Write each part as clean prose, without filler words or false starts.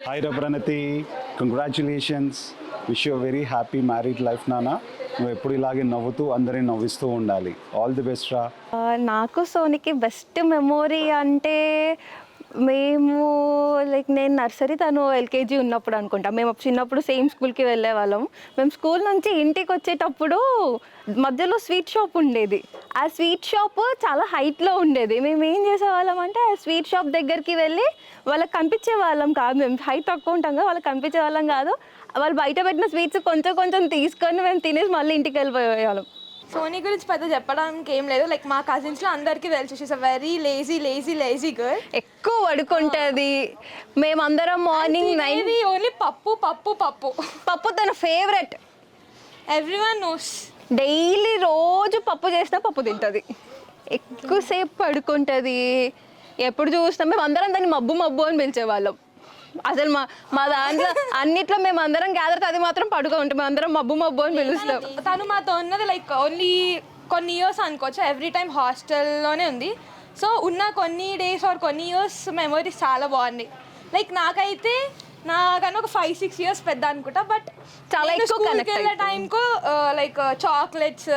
Hi రబ్రనతి, congratulations. Wish you very happy married life నాన్న. నువ్వు ఎప్పుడు ఇలాగే నవ్వుతూ అందరిని నవ్విస్తూ ఉండాలి. ఆల్ ది బెస్ట్ రా. నాకు సోనికి బెస్ట్ మెమొరీ అంటే మేము నేను నర్సరీ తను ఎల్కేజీ ఉన్నప్పుడు అనుకుంటా. మేము చిన్నప్పుడు సేమ్ స్కూల్కి వెళ్ళే వాళ్ళం. మేము స్కూల్ నుంచి ఇంటికి వచ్చేటప్పుడు మధ్యలో స్వీట్ షాప్ ఉండేది. ఆ స్వీట్ షాప్ చాలా హైట్లో ఉండేది. మేము ఏం చేసేవాళ్ళం అంటే ఆ స్వీట్ షాప్ దగ్గరికి వెళ్ళి వాళ్ళకి కనిపించే వాళ్ళం కాదు. మేము హైట్ తక్కువ ఉంటాం కదా, వాళ్ళకి కనిపించే వాళ్ళం కాదు. వాళ్ళు బయట పెట్టిన స్వీట్స్ కొంచెం కొంచెం తీసుకొని మేము తినేసి మళ్ళీ ఇంటికి వెళ్ళిపోయేవాళ్ళం. సోనీ గురించి పెద్ద చెప్పడానికి ఏం లేదు. మా కజిన్స్లో అందరికీ తెలుసు, she's a very lazy girl. ఎక్కువ పడుకుంటుంది. మేమందరం మార్నింగ్ 9 ఓన్లీ పప్పు పప్పు పప్పు పప్పు తన ఫేవరెట్. Everyone nose. డైలీ రోజు పప్పు చేసినా పప్పు తింటుంది. ఎక్కువసేపు పడుకుంటుంది. ఎప్పుడు చూసినా మేము అందరం దాన్ని మబ్బు మబ్బు అని పిలిచేవాళ్ళం. అసలు మా దాంట్లో అన్నిట్లో మేము అందరం గ్యాదర్, అది మాత్రం పడుకో ఉంటాం. మేము అందరం మబ్బు మబ్బు అని పిలుస్తాం. తను మాతో ఉన్నది ఓన్లీ కొన్ని ఇయర్స్ అనుకోవచ్చు. ఎవ్రీ టైం హాస్టల్లోనే ఉంది. సో ఉన్న కొన్ని డేస్ ఆర్ కొన్ని ఇయర్స్ మెమరీస్ చాలా బాగున్నాయి. నాకైతే నాకన్నా ఒక 5-6 ఇయర్స్ పెద్ద అనుకుంటా. బట్ చాలా ఎక్కువ స్కూల్కి వెళ్ళే టైంకు చాక్లెట్స్,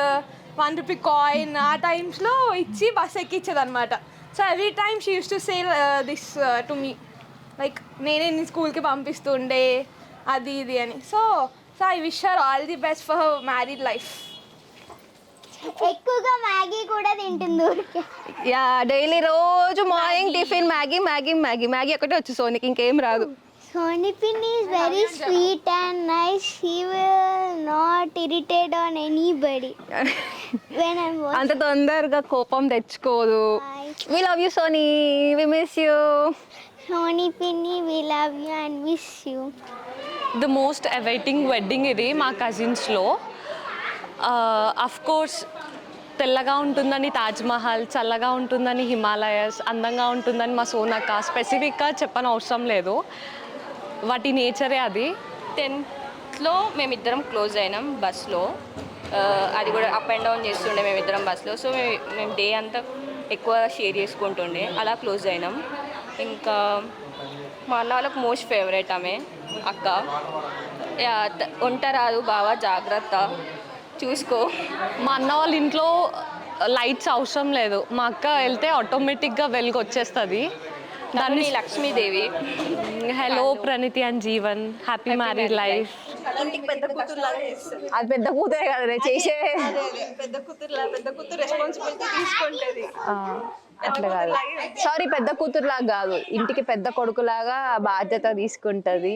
1 రూపీ కాయిన్ ఆ టైమ్స్లో ఇచ్చి బస్ ఎక్కించేది అనమాట. So every time she used to say this to me, నేనే నీ స్కూల్కి పంపిస్తుండే అది ఇది అని. So I wish her all the best for her married life. ఎక్కువగా మ్యాగీ కూడా తింటుంది ఊరికే. యా, డైలీ రోజు morning tiffin Maggi Maggi Maggi Maggi ఒకటే వచ్చు సోనికి, ఇంకేం రాదు. Sony Pin is very sweet and nice. He will not irritate on anybody. When I'm watching. అంత తొందరగా కోపం తెచ్చుకోదు. We love you Sony, we miss you. Sony Pinny, we love you and miss you. The most awaiting wedding ఇది మా కజిన్స్లో. Of course తెల్లగా ఉంటుందని తాజ్మహల్, చల్లగా ఉంటుందని హిమాలయస్, అందంగా ఉంటుందని మా సోనక్క, స్పెసిఫిక్గా చెప్పని అవసరం లేదు. వాటి నేచరే అది. 10th మేమిద్దరం క్లోజ్ అయినాం బస్లో. అది కూడా అప్ అండ్ డౌన్ చేస్తుండే మేమిద్దరం బస్లో. సో మేము డే అంతా ఎక్కువ షేర్ చేసుకుంటుండే, అలా క్లోజ్ అయినాం. ఇంకా మా అన్న వాళ్ళకి మోస్ట్ ఫేవరెట్ ఆమె అక్క. వంట రాదు బావా, జాగ్రత్త చూసుకో. మా అన్న వాళ్ళ ఇంట్లో లైట్స్ అవసరం లేదు. మా అక్క వెళ్తే ఆటోమేటిక్గా వెలుగు వచ్చేస్తుంది. దాన్ని Lakshmidevi. Hello Praniti and Jeevan, happy married life. అది పెద్ద కూతురే కదా చేసే. పెద్ద కూతురు రెస్పాన్సిబిలిటీ తీసుకుంటుంది. అట్లా కాదు, సారీ, పెద్ద కూతురులాగా కాదు, ఇంటికి పెద్ద కొడుకులాగా బాధ్యత తీసుకుంటుంది.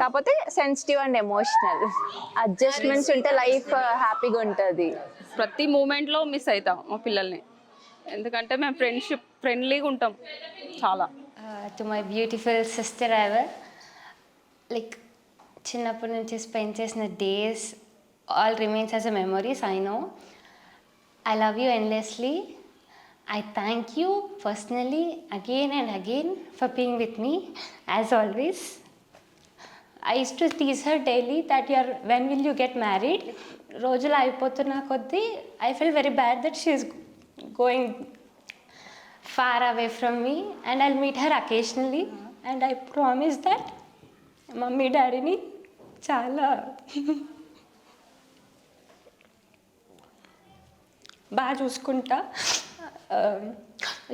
కాకపోతే సెన్సిటివ్ అండ్ ఎమోషనల్. అడ్జస్ట్మెంట్స్ ఉంటే లైఫ్ హ్యాపీగా ఉంటుంది. ప్రతి మూమెంట్లో మిస్ అవుతాం మా పిల్లల్ని, ఎందుకంటే మేము ఫ్రెండ్లీగా ఉంటాం చాలా. To my beautiful sister ever, చిన్నప్పటి నుంచి స్పెండ్ చేసిన days all remains as a memories. I know I love you endlessly. I thank you personally again and again for being with me as always. I used to tease her daily that when will you get married? రోజులు అయిపోతున్న కొద్దీ I feel very bad that she is going far away from me, and I'll meet her occasionally, and I promise that mummy డాడీని చాలా బాగా చూసుకుంటా.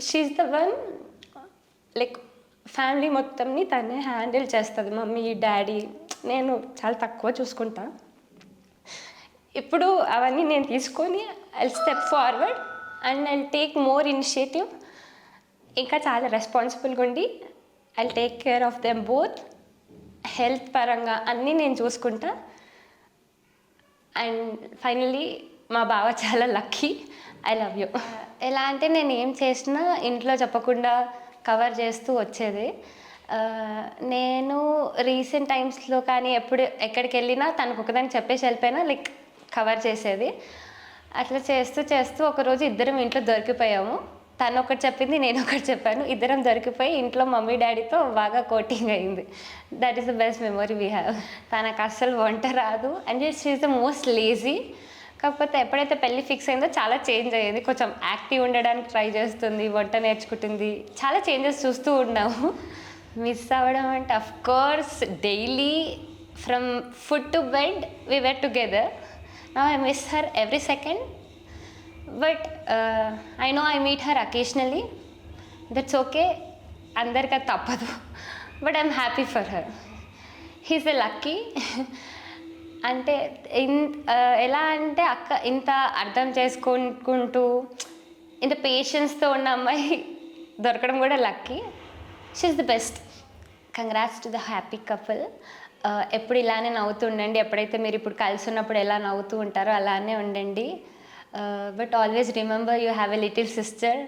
She is the one, family మొత్తంని తనే handle చేస్తుంది. Mummy daddy నేను చాలా తక్కువ చూసుకుంటా. ఇప్పుడు అవన్నీ నేను తీసుకొని I step forward and I take more initiative. ఇంకా చాలా రెస్పాన్సిబుల్గా ఉండి I take care of them both. Health పరంగా అన్నీ నేను చూసుకుంటా. అండ్ ఫైనలీ మా బావ చాలా లక్కీ. I love you. ఎలా అంటే నేను ఏం చేసినా ఇంట్లో చెప్పకుండా కవర్ చేస్తూ వచ్చేది. నేను రీసెంట్ టైమ్స్లో కానీ ఎక్కడికి వెళ్ళినా తనకు ఒకదాన్ని చెప్పేసి వెళ్ళిపోయినా కవర్ చేసేది. అట్లా చేస్తూ చేస్తూ ఒకరోజు ఇద్దరం ఇంట్లో దొరికిపోయాము. తను ఒకటి చెప్పింది, నేను ఒకటి చెప్పాను. ఇద్దరం దొరికిపోయి ఇంట్లో మమ్మీ డాడీతో బాగా కోటింగ్ అయింది. That is the best memory we have. తనకు అస్సలు వంట రాదు and she is the most lazy. కాకపోతే ఎప్పుడైతే పెళ్ళి ఫిక్స్ అయిందో చాలా చేంజ్ అయ్యింది. కొంచెం యాక్టివ్ ఉండడానికి ట్రై చేస్తుంది, వంట నేర్చుకుంటుంది, చాలా చేంజెస్ చూస్తూ ఉన్నాము. మిస్ అవ్వడం అంటే of course daily from food to bed we were together. Now I miss her every second, but I know I meet her occasionally. That's okay, అందరికి అది తప్పదు, but I'm happy for her. He's a lucky. అంటే ఎలా అంటే అక్క ఇంత అర్థం చేసుకుంటూ ఇంత పేషెన్స్తో ఉన్న అమ్మాయి దొరకడం కూడా lucky. She's the best. Congrats to the happy couple. ఎప్పుడు ఇలానే నవ్వుతూ ఉండండి. ఎప్పుడైతే మీరు ఇప్పుడు కలిసి ఉన్నప్పుడు ఎలా నవ్వుతూ ఉంటారో అలానే ఉండండి. But always remember you have a little sister